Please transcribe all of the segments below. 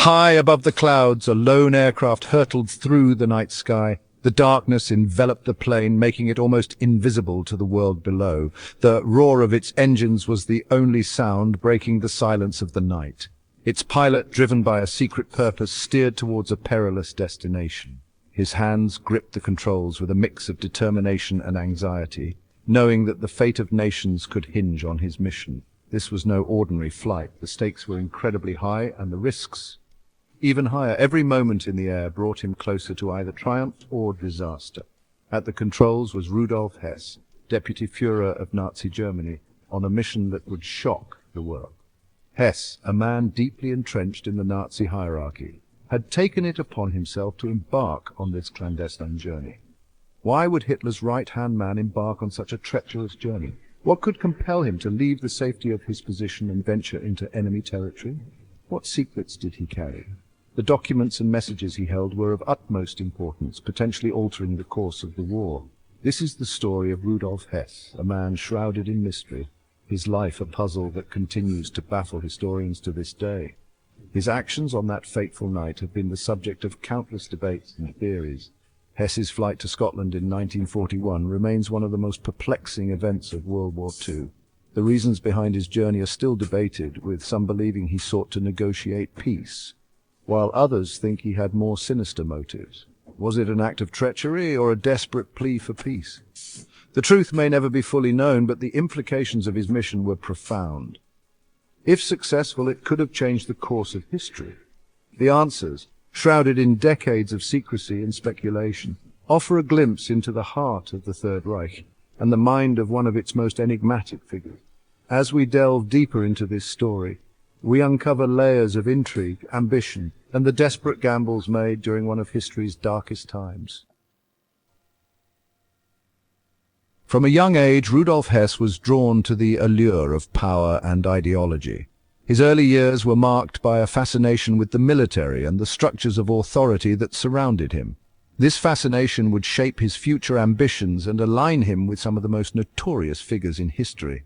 High above the clouds, a lone aircraft hurtled through the night sky. The darkness enveloped the plane, making it almost invisible to the world below. The roar of its engines was the only sound breaking the silence of the night. Its pilot, driven by a secret purpose, steered towards a perilous destination. His hands gripped the controls with a mix of determination and anxiety, knowing that the fate of nations could hinge on his mission. This was no ordinary flight. The stakes were incredibly high, and the risks even higher. Every moment in the air brought him closer to either triumph or disaster. At the controls was Rudolf Hess, Deputy Führer of Nazi Germany, on a mission that would shock the world. Hess, a man deeply entrenched in the Nazi hierarchy, had taken it upon himself to embark on this clandestine journey. Why would Hitler's right-hand man embark on such a treacherous journey? What could compel him to leave the safety of his position and venture into enemy territory? What secrets did he carry? The documents and messages he held were of utmost importance, potentially altering the course of the war. This is the story of Rudolf Hess, a man shrouded in mystery, his life a puzzle that continues to baffle historians to this day. His actions on that fateful night have been the subject of countless debates and theories. Hess's flight to Scotland in 1941 remains one of the most perplexing events of World War II. The reasons behind his journey are still debated, with some believing he sought to negotiate peace, while others think he had more sinister motives. Was it an act of treachery or a desperate plea for peace? The truth may never be fully known, but the implications of his mission were profound. If successful, it could have changed the course of history. The answers, shrouded in decades of secrecy and speculation, offer a glimpse into the heart of the Third Reich and the mind of one of its most enigmatic figures. As we delve deeper into this story, we uncover layers of intrigue, ambition, and the desperate gambles made during one of history's darkest times. From a young age, Rudolf Hess was drawn to the allure of power and ideology. His early years were marked by a fascination with the military and the structures of authority that surrounded him. This fascination would shape his future ambitions and align him with some of the most notorious figures in history.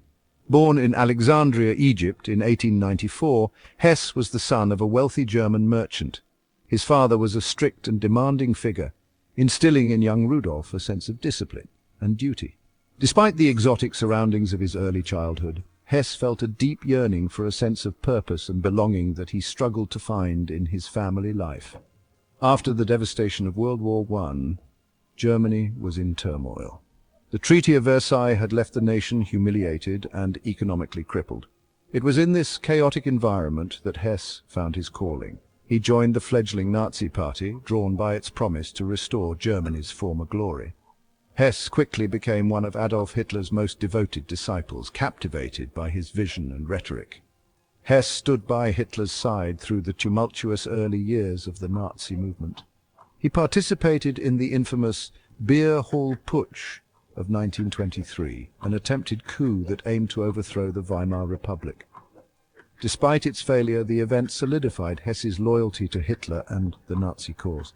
Born in Alexandria, Egypt in 1894, Hess was the son of a wealthy German merchant. His father was a strict and demanding figure, instilling in young Rudolf a sense of discipline and duty. Despite the exotic surroundings of his early childhood, Hess felt a deep yearning for a sense of purpose and belonging that he struggled to find in his family life. After the devastation of World War I, Germany was in turmoil. The Treaty of Versailles had left the nation humiliated and economically crippled. It was in this chaotic environment that Hess found his calling. He joined the fledgling Nazi Party, drawn by its promise to restore Germany's former glory. Hess quickly became one of Adolf Hitler's most devoted disciples, captivated by his vision and rhetoric. Hess stood by Hitler's side through the tumultuous early years of the Nazi movement. He participated in the infamous Beer Hall Putsch of 1923, an attempted coup that aimed to overthrow the Weimar Republic. Despite its failure, the event solidified Hess's loyalty to Hitler and the Nazi cause.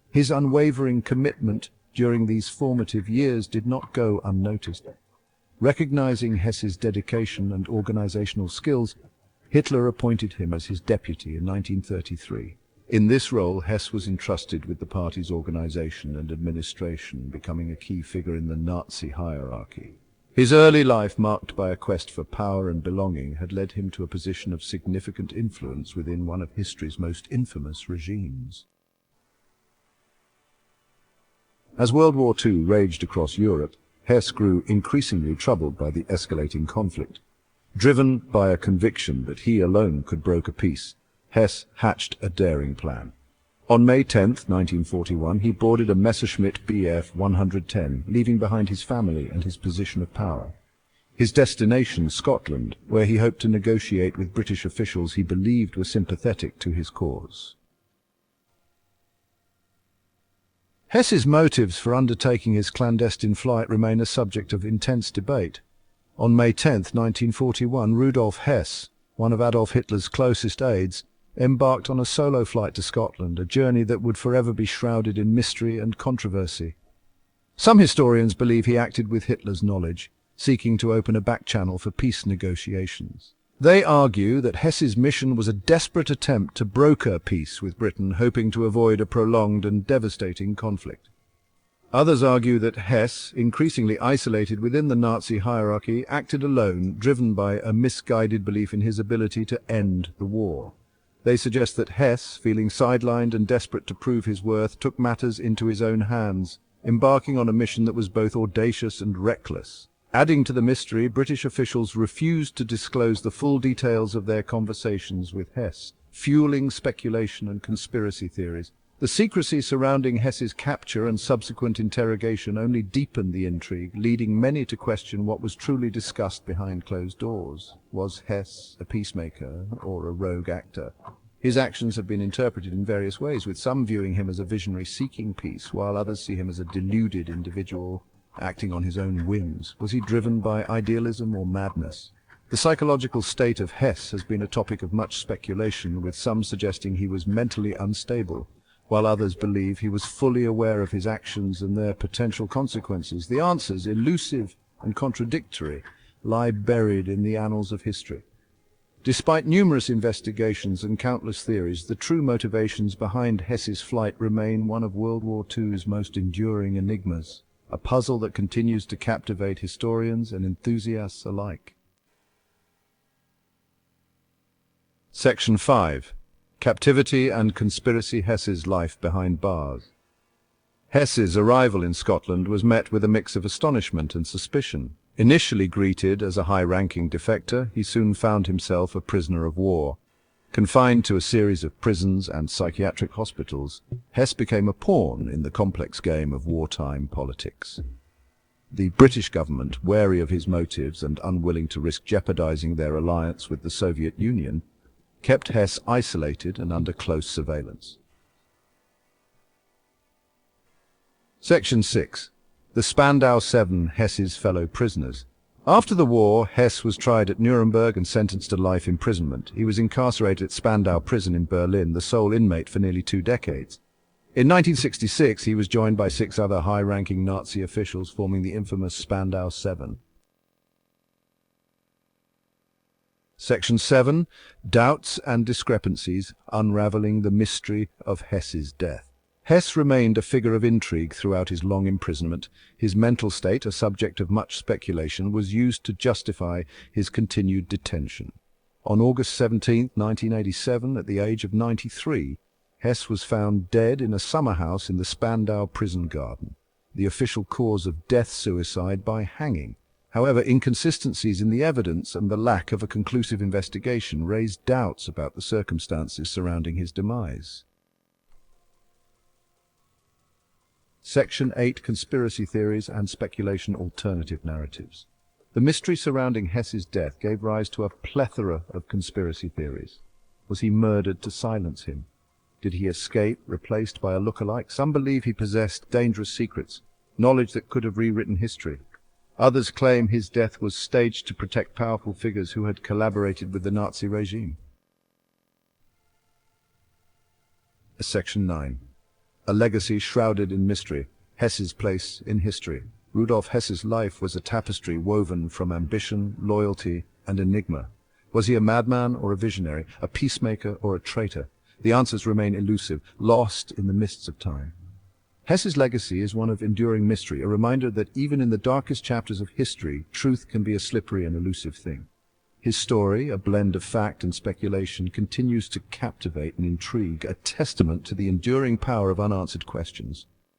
His unwavering commitment during these formative years did not go unnoticed. Recognizing Hess's dedication and organizational skills, Hitler appointed him as his deputy in 1933. In this role, Hess was entrusted with the party's organization and administration, becoming a key figure in the Nazi hierarchy. His early life, marked by a quest for power and belonging, had led him to a position of significant influence within one of history's most infamous regimes. As World War II raged across Europe, Hess grew increasingly troubled by the escalating conflict. Driven by a conviction that he alone could broker peace, Hess hatched a daring plan. On May 10, 1941, he boarded a Messerschmitt Bf 110, leaving behind his family and his position of power. His destination, Scotland, where he hoped to negotiate with British officials he believed were sympathetic to his cause. Hess's motives for undertaking his clandestine flight remain a subject of intense debate. On May 10, 1941, Rudolf Hess, one of Adolf Hitler's closest aides, embarked on a solo flight to Scotland, a journey that would forever be shrouded in mystery and controversy. Some historians believe he acted with Hitler's knowledge, seeking to open a back channel for peace negotiations. They argue that Hess's mission was a desperate attempt to broker peace with Britain, hoping to avoid a prolonged and devastating conflict. Others argue that Hess, increasingly isolated within the Nazi hierarchy, acted alone, driven by a misguided belief in his ability to end the war. They suggest that Hess, feeling sidelined and desperate to prove his worth, took matters into his own hands, embarking on a mission that was both audacious and reckless. Adding to the mystery, British officials refused to disclose the full details of their conversations with Hess, fueling speculation and conspiracy theories. The secrecy surrounding Hess's capture and subsequent interrogation only deepened the intrigue, leading many to question what was truly discussed behind closed doors. Was Hess a peacemaker or a rogue actor? His actions have been interpreted in various ways, with some viewing him as a visionary seeking peace, while others see him as a deluded individual acting on his own whims. Was he driven by idealism or madness? The psychological state of Hess has been a topic of much speculation, with some suggesting he was mentally unstable, while others believe he was fully aware of his actions and their potential consequences. The answers, elusive and contradictory, lie buried in the annals of history. Despite numerous investigations and countless theories, the true motivations behind Hess's flight remain one of World War II's most enduring enigmas, a puzzle that continues to captivate historians and enthusiasts alike. Section 5. Captivity and Conspiracy: Hess's Life Behind Bars. Hess's arrival in Scotland was met with a mix of astonishment and suspicion. Initially greeted as a high-ranking defector, he soon found himself a prisoner of war. Confined to a series of prisons and psychiatric hospitals, Hess became a pawn in the complex game of wartime politics. The British government, wary of his motives and unwilling to risk jeopardizing their alliance with the Soviet Union, kept Hess isolated and under close surveillance. Section 6. The Spandau Seven, Hess's fellow prisoners. After the war, Hess was tried at Nuremberg and sentenced to life imprisonment. He was incarcerated at Spandau prison in Berlin, the sole inmate for nearly 2 decades. In 1966, he was joined by 6 other high-ranking Nazi officials, forming the infamous Spandau Seven. Section 7. Doubts and Discrepancies, Unraveling the Mystery of Hess's Death. Hess remained a figure of intrigue throughout his long imprisonment. His mental state, a subject of much speculation, was used to justify his continued detention. On August 17, 1987, at the age of 93, Hess was found dead in a summer house in the Spandau prison garden. The official cause of death: suicide by hanging. However, inconsistencies in the evidence and the lack of a conclusive investigation raised doubts about the circumstances surrounding his demise. Section 8. Conspiracy Theories and Speculation: Alternative Narratives. The mystery surrounding Hess's death gave rise to a plethora of conspiracy theories. Was he murdered to silence him? Did he escape, replaced by a look-alike? Some believe he possessed dangerous secrets, knowledge that could have rewritten history. Others claim his death was staged to protect powerful figures who had collaborated with the Nazi regime. Section 9. A legacy shrouded in mystery: Hess's place in history. Rudolf Hess's life was a tapestry woven from ambition, loyalty, and enigma. Was he a madman or a visionary, a peacemaker or a traitor? The answers remain elusive, lost in the mists of time. Hess's legacy is one of enduring mystery, a reminder that even in the darkest chapters of history, truth can be a slippery and elusive thing. His story, a blend of fact and speculation, continues to captivate and intrigue, a testament to the enduring power of unanswered questions.